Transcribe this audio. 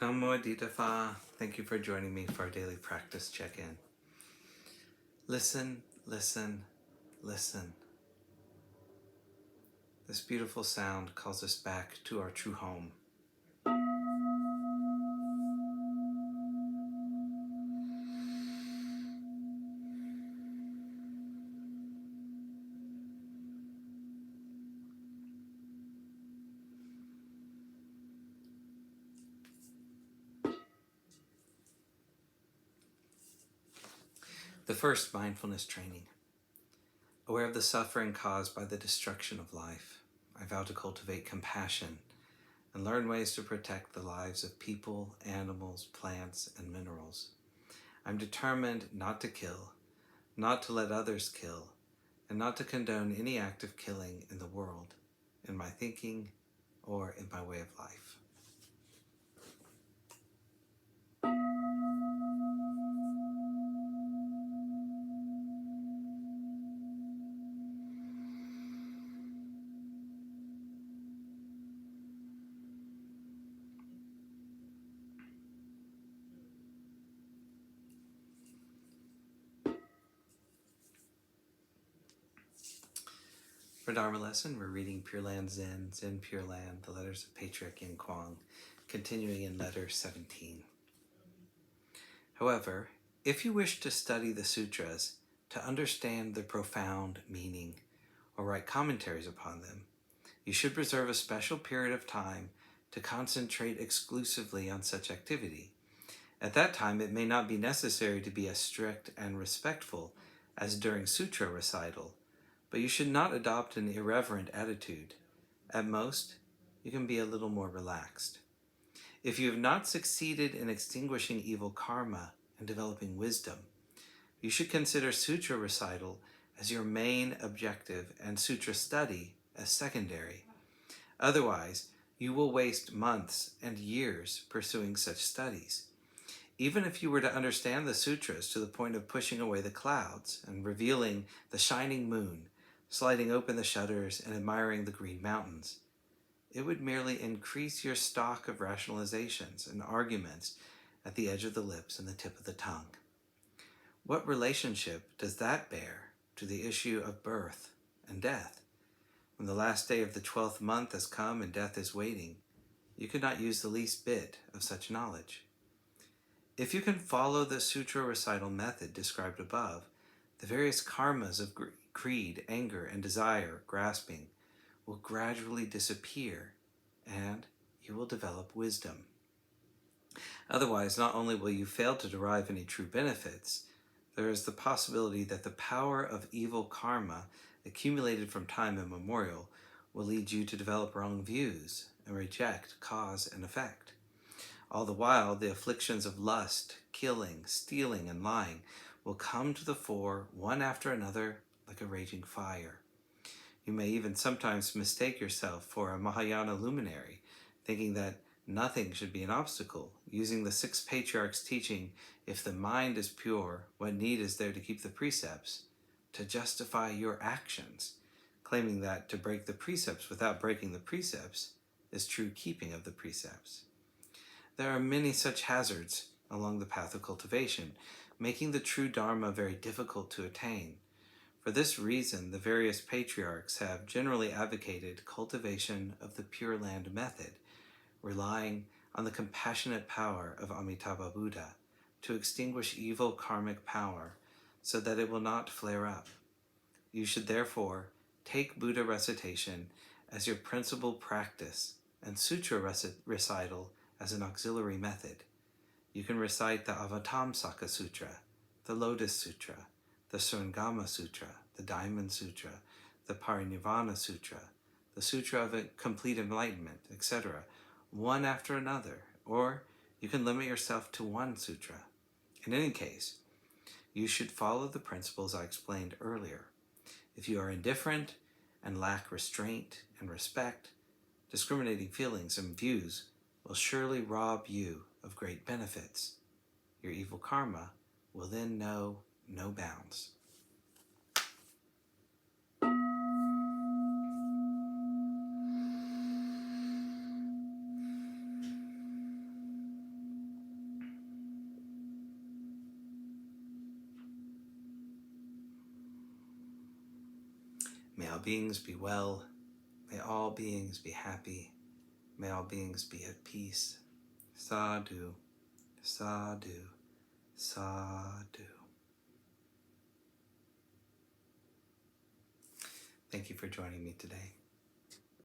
Namo Amitabha. Thank you for joining me for our daily practice check-in. Listen, listen, listen. This beautiful sound calls us back to our true home. The first mindfulness training. Aware of the suffering caused by the destruction of life, I vow to cultivate compassion and learn ways to protect the lives of people, animals, plants, and minerals. I'm determined not to kill, not to let others kill, and not to condone any act of killing in the world, in my thinking, or in my way of life. For Dharma lesson, we're reading Pure-Land Zen Pure-Land, the letters of Patriarch Yin Kuang, continuing in letter 17. However, if you wish to study the sutras, to understand their profound meaning, or write commentaries upon them, you should reserve a special period of time to concentrate exclusively on such activity. At that time, it may not be necessary to be as strict and respectful as during sutra recital, but you should not adopt an irreverent attitude. At most, you can be a little more relaxed. If you have not succeeded in extinguishing evil karma and developing wisdom, you should consider sutra recital as your main objective and sutra study as secondary. Otherwise, you will waste months and years pursuing such studies. Even if you were to understand the sutras to the point of pushing away the clouds and revealing the shining moon, sliding open the shutters and admiring the green mountains, it would merely increase your stock of rationalizations and arguments at the edge of the lips and the tip of the tongue. What relationship does that bear to the issue of birth and death? When the last day of the 12th month has come and death is waiting, you could not use the least bit of such knowledge. If you can follow the sutra recital method described above, the various karmas of greed, anger, and desire, grasping, will gradually disappear, and you will develop wisdom. Otherwise, not only will you fail to derive any true benefits, there is the possibility that the power of evil karma accumulated from time immemorial will lead you to develop wrong views and reject cause and effect. All the while, the afflictions of lust, killing, stealing, and lying will come to the fore one after another like a raging fire. You may even sometimes mistake yourself for a Mahayana luminary, thinking that nothing should be an obstacle, using the six patriarchs' teaching, if the mind is pure, what need is there to keep the precepts, to justify your actions, claiming that to break the precepts without breaking the precepts is true keeping of the precepts. There are many such hazards along the path of cultivation, making the true Dharma very difficult to attain. For this reason, the various patriarchs have generally advocated cultivation of the Pure-Land method, relying on the compassionate power of Amitabha Buddha to extinguish evil karmic power so that it will not flare up. You should therefore take Buddha recitation as your principal practice and sutra recital as an auxiliary method. You can recite the Avatamsaka Sutra, the Lotus Sutra, the Surangama Sutra, the Diamond Sutra, the Parinirvana Sutra, the Sutra of Complete Enlightenment, etc., one after another, or you can limit yourself to one sutra. In any case, you should follow the principles I explained earlier. If you are indifferent and lack restraint and respect, discriminating feelings and views will surely rob you of great benefits. Your evil karma will then know no bounds. May all beings be well. May all beings be happy. May all beings be at peace. Sadhu, sadhu, sadhu. Thank you for joining me today.